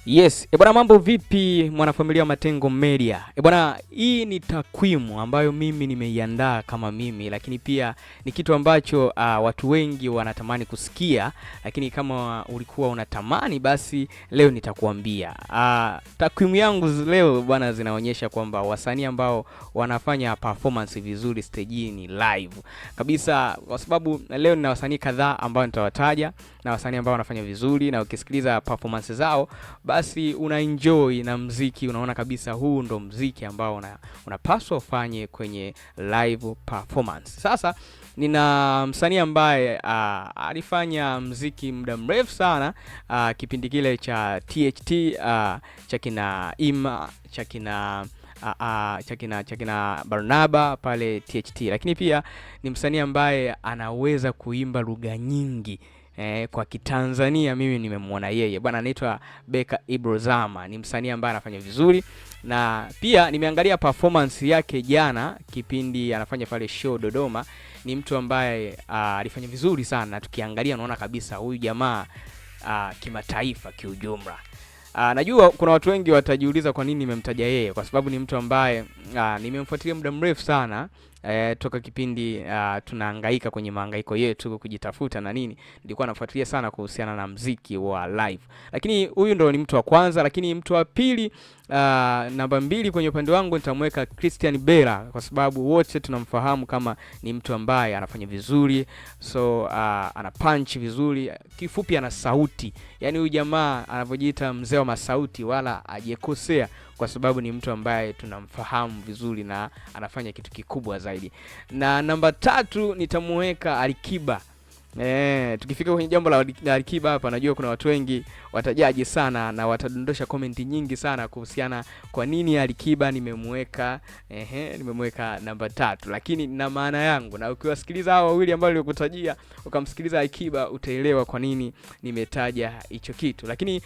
Yes, bwana mambo vipi mwanafamilia wa Matengo Media? Bwana hii ni takwimu ambayo mimi nimeiandaa kama mimi, lakini pia ni kitu ambacho watu wengi wanatamani kusikia, lakini kama ulikuwa unatamani basi leo nitakuambia. Takwimu yangu leo bwana zinaonyesha kwamba wasanii ambao wanafanya performance vizuri stage live kabisa, kwa sababu leo nina wasanii kadhaa ambao nitawataja na wasanii ambao wanafanya vizuri, na ukisikiliza performance zao basi una enjoy na mziki, unaona kabisa huu ndo mziki ambao unapaswa ufanye kwenye live performance. Sasa nina msanii ambaye alifanya mziki muda mrefu sana, kipindi kile cha THT, cha kina Ima, cha kina Barnaba pale THT, lakini pia ni msanii ambaye anaweza kuimba lugha nyingi. Kwa Kitanzania mimi nimemuona yeye bwana, anaitwa Beka Ibrozama. Ni msanii ambaye anafanya vizuri, na pia nimeangalia performance yake jana kipindi anafanya pale show Dodoma. Ni mtu ambaye alifanya vizuri sana, tukiangalia unaona kabisa huyu jamaa kimataifa kiujumla. Najua kuna watu wengi watajiuliza kwa nini nimemtaja yeye, kwa sababu ni mtu ambaye nimemfuatilia muda mrefu sana. Toka kipindi tunahangaika kwenye mahangaiko yetu kujitafuta na nini, nilikuwa nafuatilia sana kuhusiana na mziki wa live. Lakini huyu ndo ni mtu wa kwanza, lakini mtu wa pili, namba 2 kwenye upande wangu nitamweka Christian Bella, kwa sababu wote tunamfahamu kama ni mtu ambaye anafanya vizuri, so ana punch vizuri, kifupi ana sauti. Yaani huyu jamaa anavyojiita mzee wa masauti wala hajekosea, kwa sababu ni mtu ambaye tunamfahamu vizuri na anafanya kitu kikubwa zaidi. Na namba 3 nitamweka Alikiba. Tukifika kwenye jambo la Alikiba hapa, najua kuna watu wengi watajaji sana na watadondosha komenti nyingi sana kuhusiana kwa nini Alikiba nimemweka namba 3, lakini na maana yangu, na ukiwasikiliza hao wawili ambao nilikutajia ukamsikiliza Alikiba utaelewa kwa nini nimetaja hicho kitu. Lakini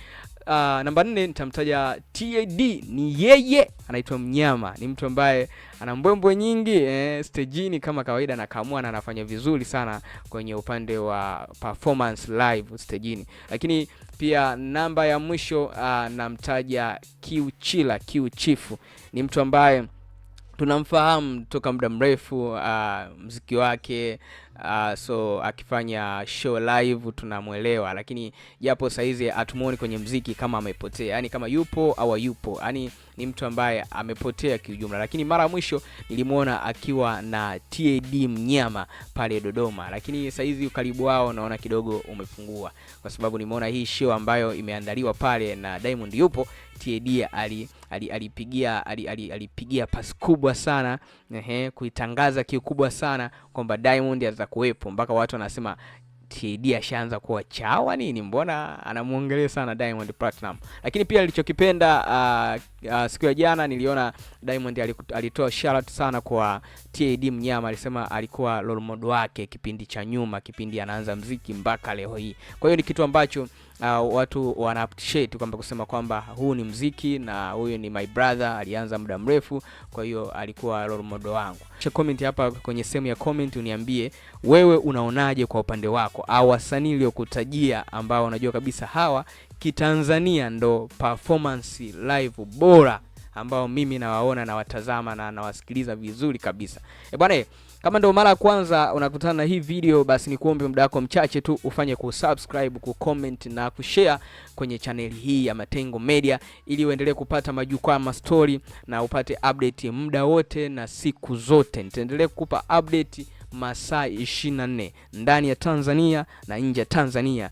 namba 4 nitamtaja TAD. Ni yeye anaitwa Mnyama, ni mtu ambaye ana mbwembwe nyingi stage kama kawaida, na kamua na anafanya vizuri sana kwenye upande wa performance live stage. Lakini pia namba ya mwisho namtaja Q Chief. Ni mtu ambaye tunamfahamu toka muda mrefu, muziki wake so akifanya show live tunamuelewa, lakini japo saizi hatumuoni kwenye muziki kama amepotea, yani kama yupo au yupo, yani ni mtu ambaye amepotea kiujumla. Lakini mara mwisho nilimuona akiwa na TAD Mnyama pale Dodoma, lakini saizi ukaribu wao naona kidogo umepungua, kwa sababu nimeona hii show ambayo imeandaliwa pale na Diamond yupo. TAD alipigia pasi kubwa sana, kuitangaza kikubwa sana kwamba Diamond atakuwepo, mpaka watu wanasema TAD ashaanza kuwa chawa nini, mbona anamuongelea sana Diamond Platinum. Lakini pia nilichokipenda siku ya jana niliona Diamond alitoa shout sana kwa TAD Mnyama. Alisema alikuwa role model wake kipindi cha nyuma, kipindi anaanza muziki mpaka leo hii. Kwa hiyo ni kitu ambacho watu wana appreciate kwamba kusema kwamba huu ni muziki na huyu ni my brother, alianza muda mrefu, kwa hiyo alikuwa role model wangu. Acha comment hapa kwenye sehemu ya comment uniambie wewe unaonaje kwa upande wako, au wasanii uliokutajia ambao unajua kabisa hawa Kitanzania ndo performance live bora ambao mimi nawaona na watazama na nawasikiliza vizuri kabisa. Bwana, kama ndio mara ya kwanza unakutana na hii video, basi nikuombe muda wako mchache tu ufanye kusubscribe, kucomment na kushare kwenye channel hii ya Matengo Media, ili uendelee kupata majukwaa ma story na upate update muda wote na siku zote. Nitaendelea kukupa update masaa 24 ndani ya Tanzania na nje ya Tanzania